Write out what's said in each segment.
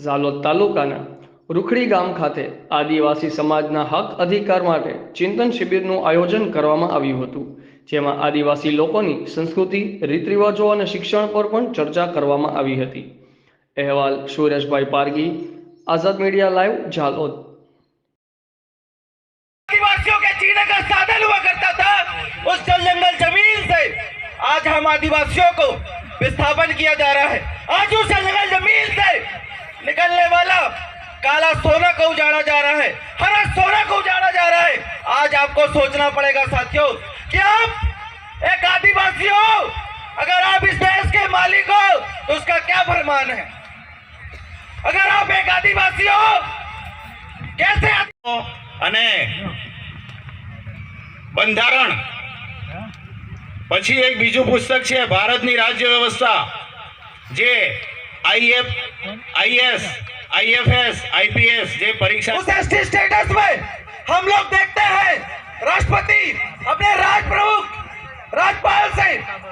ઝાલોદ તાલુકાના રૂખડી ગામ ખાતે આદિવાસી સમાજના હક અધિકાર માટે ચિંતન શિબિરનું આયોજન કરવામાં આવ્યું હતું, જેમાં આદિવાસી લોકોની સંસ્કૃતિ, રીત રિવાજો અને શિક્ષણ પર પણ ચર્ચા કરવામાં આવી હતી। અહેવાલ સુરેશભાઈ પારગી, आजाद मीडिया लाइव, झालोद। आदिवासियों के जीने का साधन हुआ करता था उस जल जंगल जमीन से आज हम आदिवासियों को विस्थापन किया जा रहा है। आज उस जल जंगल जमीन से निकलने वाला काला सोना को उजाड़ा जा रहा है, हरा सोना को उजाड़ा जा रहा है। आज आपको सोचना पड़ेगा साथियों कि आप एक आदिवासी हो, अगर आप इस देश के मालिक हो तो उसका क्या फरमान है। अगर आप एक आदिवासी हो कैसे અને બંધારણ પછી એક બીજું પુસ્તક છે ભારતની રાજ્ય વ્યવસ્થા, જે आईएस, आईएफएस, आईपीएस જે પરીક્ષા उस एसटी स्टेटस में हम लोग देखते हैं राष्ट्रपति अपने राज प्रमुख राज्यपाल से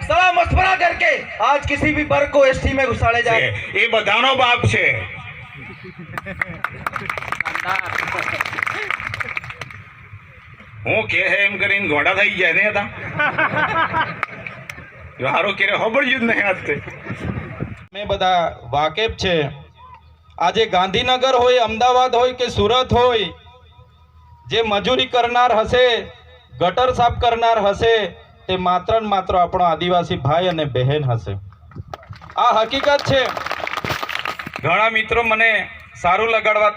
सलाह मशवरा करके आज किसी भी वर्ग को एसटी में घुसाड़े जाए। એ બધાનો બાપ છે। હું કે એમ કરીને ઘોડા થઈ ગયા ને હતા હારો કે ખબરજ્યું જ નહીં આજથી મેં બધા વાકેફ છે। આજે ગાંધીનગર હોય, અમદાવાદ હોય કે સુરત હોય, જે મજૂરી કરનાર હશે, ગટર સાફ કરનાર હશે, તે માત્ર ને માત્ર આપણો આદિવાસી ભાઈ અને બહેન હશે। આ હકીકત છે। ઘણા મિત્રો મને સારું લગાડવા